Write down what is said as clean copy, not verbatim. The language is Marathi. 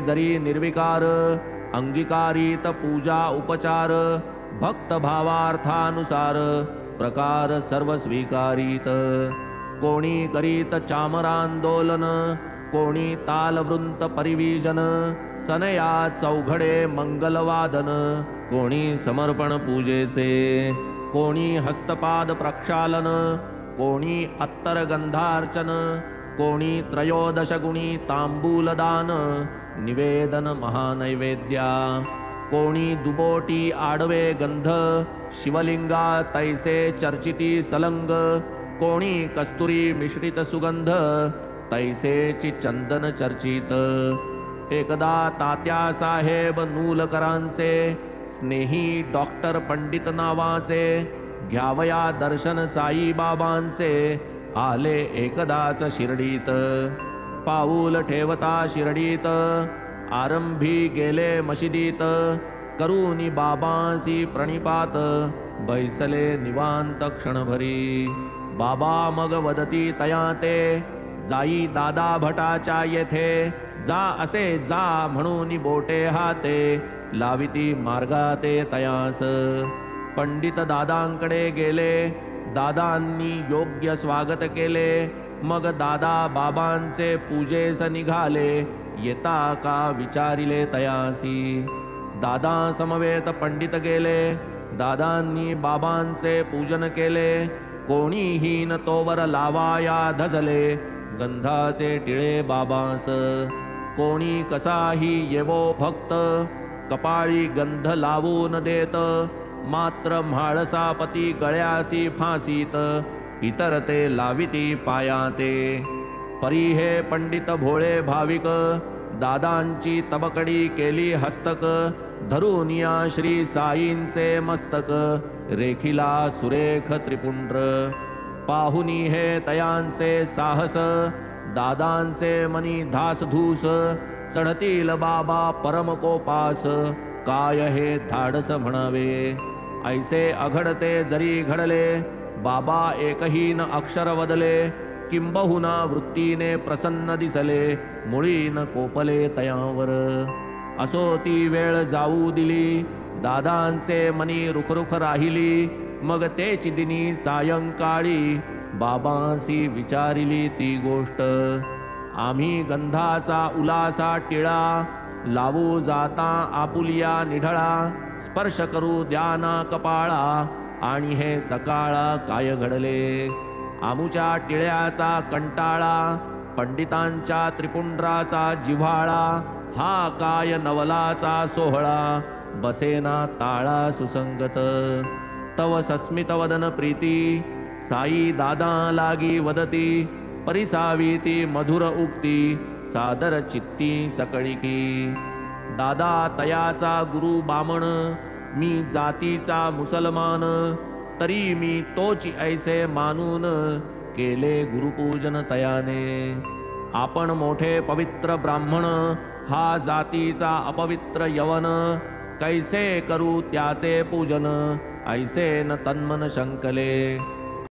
जरी निर्विकार अंगीकारित पूजा उपचार भक्त भावार्थानुसार प्रकार सर्व स्वीकारित कोणी करीत चामरांदोलन कोणी तालवृंत परिवीजन सनया चौघडे मंगलवादन कोणी समर्पण पूजेचे कोणी हस्तपाद प्रक्षालन कोणी अत्तर गंधार्चन कोणी त्रयोदश गुणी तांबूलदान निवेदन महानैवेद्या कोणी दुबोटी आडवे गंध शिवलिंगा तैसे चर्चिती सलंग कोणी कस्तुरी मिश्रित सुगंध तैसेची चंदन चर्चित एकदा तात्या साहेब नूलकरांचे स्नेही डॉक्टर पंडित नावाचे घ्यावया दर्शन साई बाबांचे आले एकदाच शिर्डीत पाऊल ठेवता शिर्डीत आरंभी गेले मशिदीत करूनी बाबांसी प्रणिपात बैसले निवांत क्षणभरी बाबा मग वदती तया ते जाई दादा भटाच्या येथे जा असे जा म्हणून बोटे हाते लाविती मार्गाते तयास पंडित दादांकडे गेले दादांनी योग्य स्वागत केले मग दादा बाबांचे पूजेस निघाले येता का विचारिले तयासी दादा समवेत पंडित गेले दादांनी बाबांचे पूजन केले कोणीही न तोवर लावाया धजले गंधाचे टिळे बाबांस कोणी कसाही येवो भक्त कपाळी गंध लावून देत मात्र म्हाळसापती गळ्यासी फासीत इतर ते लाविती पायाते परी हे पंडित भोळे भाविक दादांची तबकडी केली हस्तक धरूनिया श्री साईंचे मस्तक रेखिला सुरेख त्रिपुंड्र पाहुनी हे तयांचे साहस दादांचे मनी धासधूस चढतील बाबा परमकोपास काय हे धाडस म्हणावे ऐसे अघडते जरी घडले बाबा एकही न अक्षर वदले किंबहुना वृत्तीने प्रसन्न दिसले मुळी न कोपले तयावर असो ती वेळ जाऊ दिली दादांचे मनी रुखरुख राहिली मग तेच दिनी सायंकाळी बाबांसी विचारिली ती गोष्ट आम्ही गंधाचा उलासा टिळा लावू जाता आपुलिया निढळा स्पर्श करू द्याना कपाळा आणि हे सकाळा काय घडले आमुच्या टिळ्याचा कंटाळा पंडितांच्या त्रिपुंड्राचा जिव्हाळा हा काय नवलाचा सोहळा बसेना ताळा सुसंगत तव सस्मित वदन प्रीती साई दादा लागी वदती परिसावीती मधुर उक्ती सादर चित्ती सकळिकी दादा तयाचा गुरु बामण मी जातीचा मुसलमान तरी मी तोच ऐसे मानून केले गुरुपूजन तयाने आपण मोठे पवित्र ब्राह्मण हा जातीचा अपवित्र यवन कैसे करू त्याचे पूजन ऐसे न तन्मन शंकले